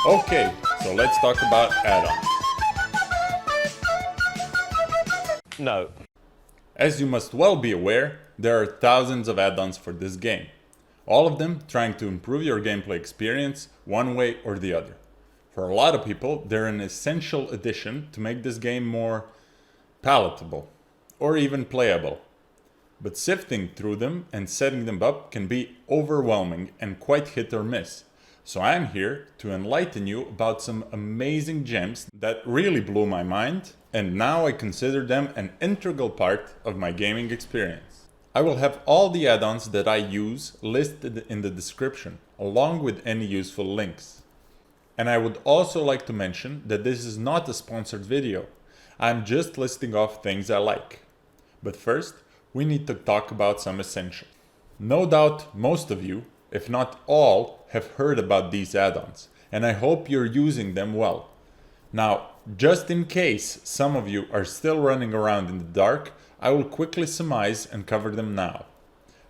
Okay, so let's talk about add-ons. No. As you must well be aware, there are thousands of add-ons for this game. All of them trying to improve your gameplay experience one way or the other. For a lot of people, they're an essential addition to make this game more palatable, or even playable. But sifting through them and setting them up can be overwhelming and quite hit or miss. So I'm here to enlighten you about some amazing gems that really blew my mind, and now I consider them an integral part of my gaming experience. I will have all the add-ons that I use listed in the description, along with any useful links. And I would also like to mention that this is not a sponsored video. I'm just listing off things I like. But first, we need to talk about some essentials. No doubt most of you, if not all, have heard about these add-ons, and I hope you're using them well. Now, just in case some of you are still running around in the dark, I will quickly surmise and cover them now.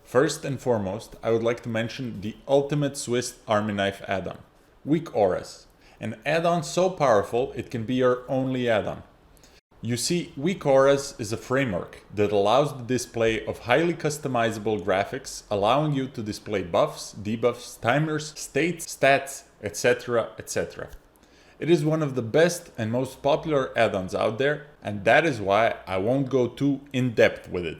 First and foremost, I would like to mention the ultimate Swiss Army knife add-on, Weakauras, an add-on so powerful it can be your only add-on. You see, Weakauras is a framework that allows the display of highly customizable graphics, allowing you to display buffs, debuffs, timers, states, stats, etc., etc. It is one of the best and most popular add-ons out there, and that is why I won't go too in-depth with it.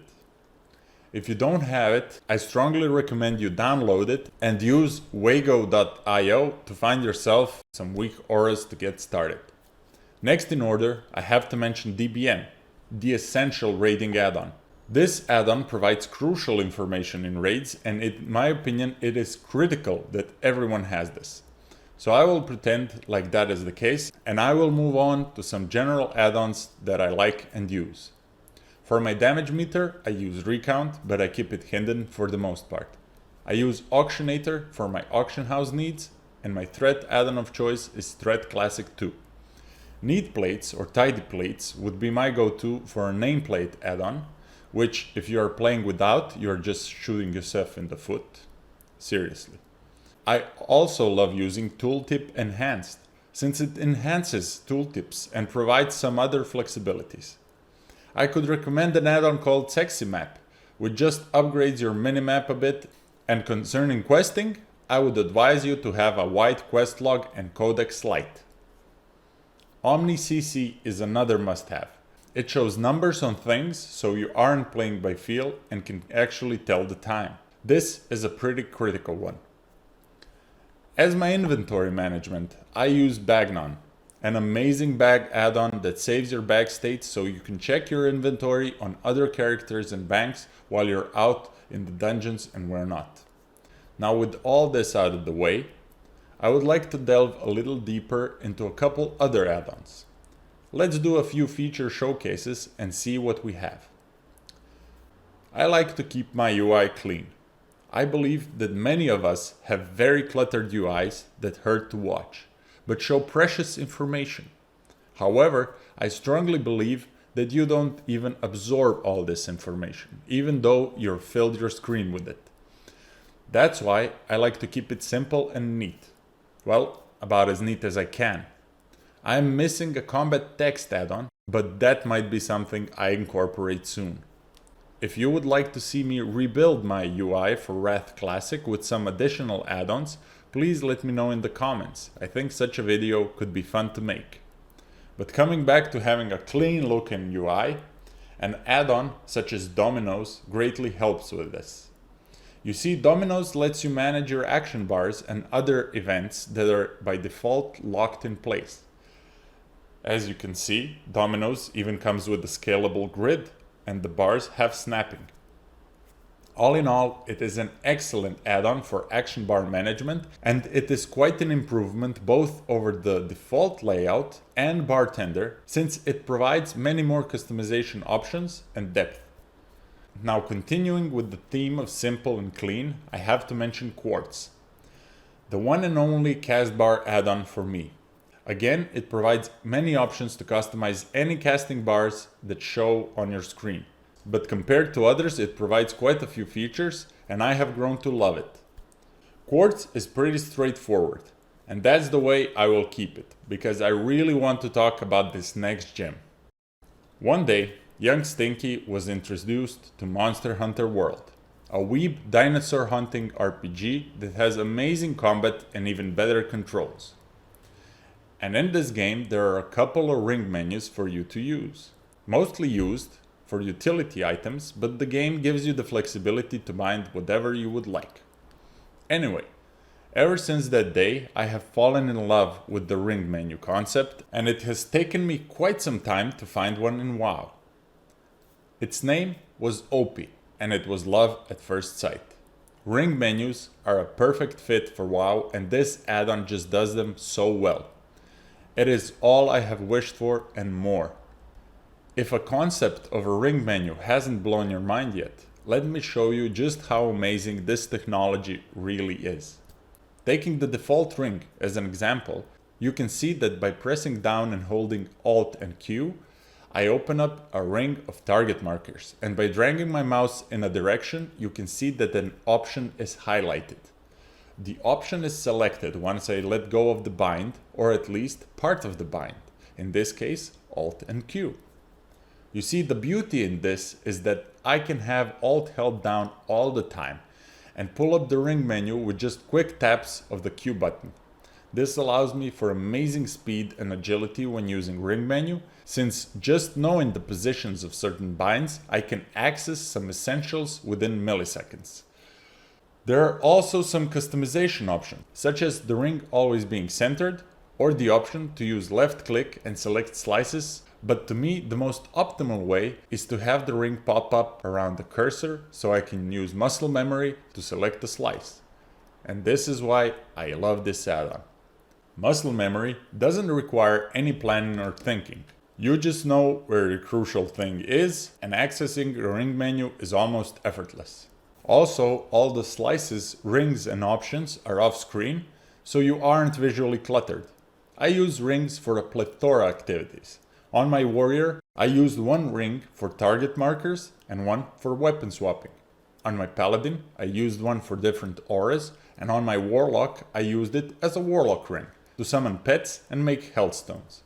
If you don't have it, I strongly recommend you download it and use wago.io to find yourself some Weakauras to get started. Next in order, I have to mention DBM, the essential raiding add-on. This add-on provides crucial information in raids, and in my opinion, it is critical that everyone has this. So I will pretend like that is the case, and I will move on to some general add-ons that I like and use. For my damage meter, I use Recount, but I keep it hidden for the most part. I use Auctionator for my auction house needs, and my threat add-on of choice is Threat Classic 2. Neatplates or tidy plates would be my go-to for a nameplate add-on, which if you are playing without, you're just shooting yourself in the foot. Seriously. I also love using Tooltip Enhanced, since it enhances tooltips and provides some other flexibilities. I could recommend an add-on called Sexymap, which just upgrades your minimap a bit, and concerning questing, I would advise you to have a white quest log and Codex lite. Omni CC is another must-have. It shows numbers on things so you aren't playing by feel and can actually tell the time. This is a pretty critical one. As my inventory management, I use Bagnon, an amazing bag add-on that saves your bag state so you can check your inventory on other characters and banks while you're out in the dungeons and where not. Now with all this out of the way, I would like to delve a little deeper into a couple other add-ons. Let's do a few feature showcases and see what we have. I like to keep my UI clean. I believe that many of us have very cluttered UIs that hurt to watch, but show precious information. However, I strongly believe that you don't even absorb all this information, even though you've filled your screen with it. That's why I like to keep it simple and neat. Well, about as neat as I can. I'm missing a combat text add-on, but that might be something I incorporate soon. If you would like to see me rebuild my UI for Wrath Classic with some additional add-ons, please let me know in the comments. I think such a video could be fun to make. But coming back to having a clean looking UI, an add-on such as Dominos greatly helps with this. You see, Dominos lets you manage your action bars and other events that are by default locked in place. As you can see, Dominos even comes with a scalable grid, and the bars have snapping. All in all, it is an excellent add-on for action bar management, and it is quite an improvement both over the default layout and bartender, since it provides many more customization options and depth. Now, continuing with the theme of simple and clean, I have to mention Quartz, the one and only cast bar add-on for me. Again, it provides many options to customize any casting bars that show on your screen. But compared to others, it provides quite a few features, and I have grown to love it. Quartz is pretty straightforward. And that's the way I will keep it, because I really want to talk about this next gem. One day, young Stinky was introduced to Monster Hunter World, a weeb dinosaur hunting RPG that has amazing combat and even better controls. And in this game, there are a couple of ring menus for you to use. Mostly used for utility items, but the game gives you the flexibility to bind whatever you would like. Anyway, ever since that day, I have fallen in love with the ring menu concept, and it has taken me quite some time to find one in WoW. Its name was OPie, and it was love at first sight. Ring menus are a perfect fit for WoW, and this add-on just does them so well. It is all I have wished for and more. If a concept of a ring menu hasn't blown your mind yet, let me show you just how amazing this technology really is. Taking the default ring as an example, you can see that by pressing down and holding Alt and Q, I open up a ring of target markers, and by dragging my mouse in a direction, you can see that an option is highlighted. The option is selected once I let go of the bind, or at least part of the bind, in this case Alt and Q. You see, the beauty in this is that I can have Alt held down all the time and pull up the ring menu with just quick taps of the Q button. This allows me for amazing speed and agility when using ring menu, since just knowing the positions of certain binds, I can access some essentials within milliseconds. There are also some customization options, such as the ring always being centered, or the option to use left click and select slices, but to me the most optimal way is to have the ring pop up around the cursor so I can use muscle memory to select the slice. And this is why I love this add-on. Muscle memory doesn't require any planning or thinking. You just know where the crucial thing is, and accessing the ring menu is almost effortless. Also, all the slices, rings and options are off screen, so you aren't visually cluttered. I use rings for a plethora of activities. On my warrior, I used one ring for target markers and one for weapon swapping. On my paladin, I used one for different auras, and on my warlock, I used it as a warlock ring to summon pets and make healthstones.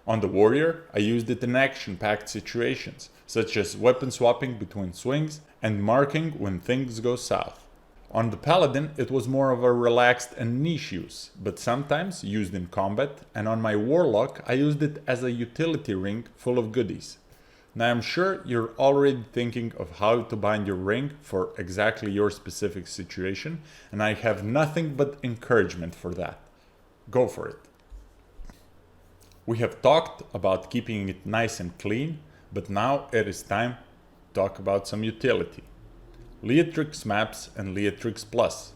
On the warrior, I used it in action-packed situations, such as weapon swapping between swings and marking when things go south. On the paladin, it was more of a relaxed and niche use, but sometimes used in combat, and on my warlock, I used it as a utility ring full of goodies. Now I'm sure you're already thinking of how to bind your ring for exactly your specific situation, and I have nothing but encouragement for that. Go for it. We have talked about keeping it nice and clean, but now it is time to talk about some utility. Leatrix maps and Leatrix Plus.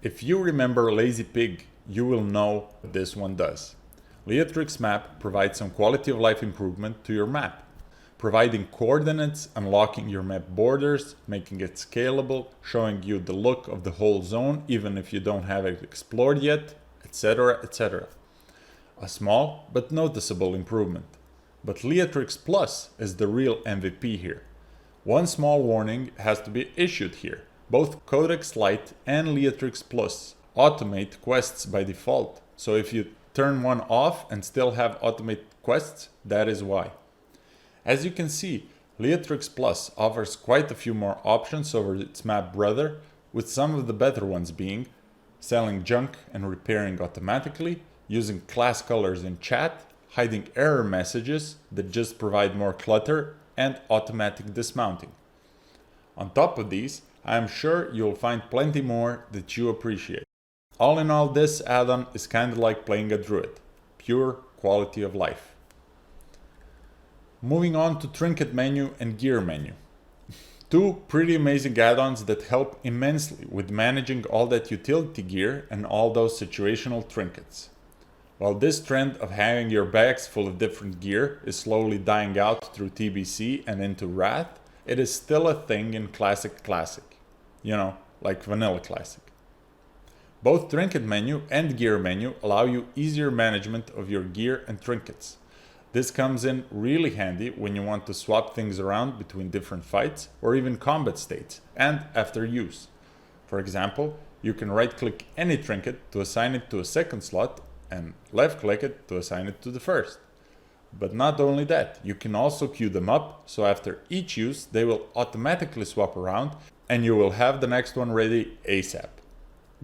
If you remember Lazy Pig, you will know what this one does. Leatrix map provides some quality of life improvement to your map, providing coordinates, unlocking your map borders, making it scalable, showing you the look of the whole zone even if you don't have it explored yet, etc., etc. A small but noticeable improvement. But Leatrix Plus is the real MVP here. One small warning has to be issued here. Both Codex Lite and Leatrix Plus automate quests by default, so if you turn one off and still have automate quests, that is why. As you can see, Leatrix Plus offers quite a few more options over its map brother, with some of the better ones being selling junk and repairing automatically, using class colors in chat, hiding error messages that just provide more clutter, and automatic dismounting. On top of these, I am sure you'll find plenty more that you appreciate. All in all, this add-on is kinda like playing a druid. Pure quality of life. Moving on to Trinketmenu and Gearmenu. Two pretty amazing add-ons that help immensely with managing all that utility gear and all those situational trinkets. While this trend of having your bags full of different gear is slowly dying out through TBC and into Wrath, it is still a thing in Classic. You know, like Vanilla Classic. Both Trinketmenu and Gearmenu allow you easier management of your gear and trinkets. This comes in really handy when you want to swap things around between different fights or even combat states and after use. For example, you can right-click any trinket to assign it to a second slot and left-click it to assign it to the first. But not only that, you can also queue them up, so after each use they will automatically swap around and you will have the next one ready ASAP.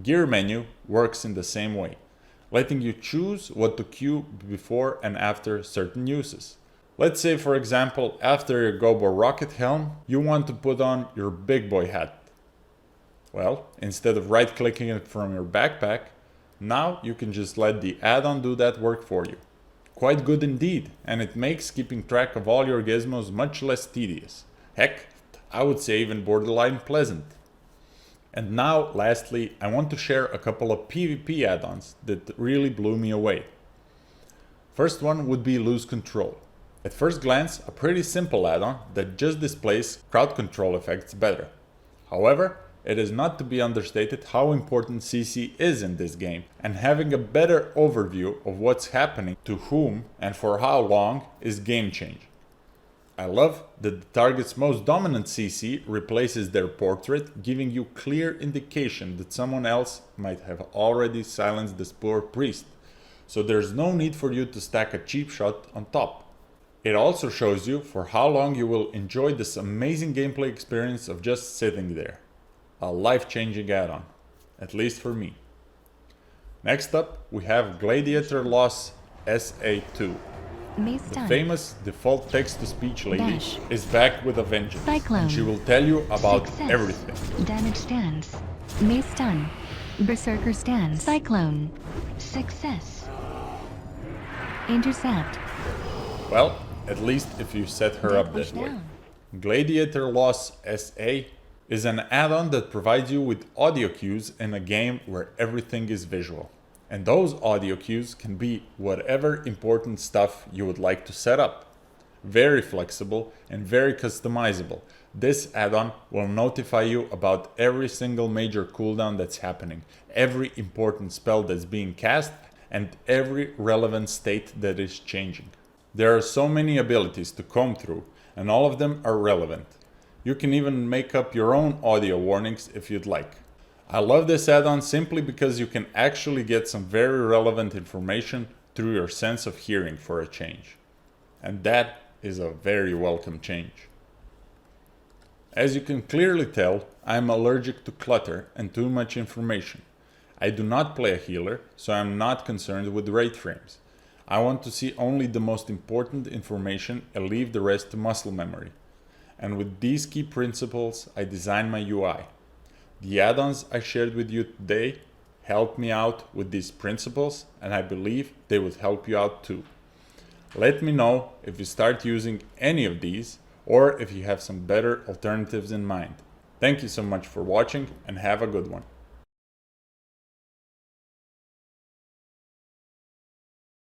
Gearmenu works in the same way, letting you choose what to queue before and after certain uses. Let's say, for example, after your Gobo rocket helm, you want to put on your big boy hat. Well, instead of right-clicking it from your backpack, now you can just let the add-on do that work for you. Quite good indeed, and it makes keeping track of all your gizmos much less tedious. Heck, I would say even borderline pleasant. And now, lastly, I want to share a couple of PvP add-ons that really blew me away. First one would be Lose Control. At first glance, a pretty simple add-on that just displays crowd control effects better. However, it is not to be understated how important CC is in this game, and having a better overview of what's happening to whom and for how long is game changing. I love that the target's most dominant CC replaces their portrait, giving you clear indication that someone else might have already silenced this poor priest, so there's no need for you to stack a cheap shot on top. It also shows you for how long you will enjoy this amazing gameplay experience of just sitting there. A life-changing add-on, at least for me. Next up, we have Gladiator Loss SA2. The famous default text-to-speech lady is back with a vengeance, and she will tell you about everything. Damage stance. Mace stun. Berserker stance. Cyclone. Success. Intercept. Well, at least if you set her up that way. Gladiator Loss SA is an add-on that provides you with audio cues in a game where everything is visual. And those audio cues can be whatever important stuff you would like to set up. Very flexible and very customizable. This add-on will notify you about every single major cooldown that's happening, every important spell that's being cast, and every relevant state that is changing. There are so many abilities to comb through, and all of them are relevant. You can even make up your own audio warnings if you'd like. I love this add-on simply because you can actually get some very relevant information through your sense of hearing for a change. And that is a very welcome change. As you can clearly tell, I am allergic to clutter and too much information. I do not play a healer, so I am not concerned with rate frames. I want to see only the most important information and leave the rest to muscle memory. And with these key principles, I design my UI. The add-ons I shared with you today help me out with these principles, and I believe they would help you out too. Let me know if you start using any of these, or if you have some better alternatives in mind. Thank you so much for watching, and have a good one.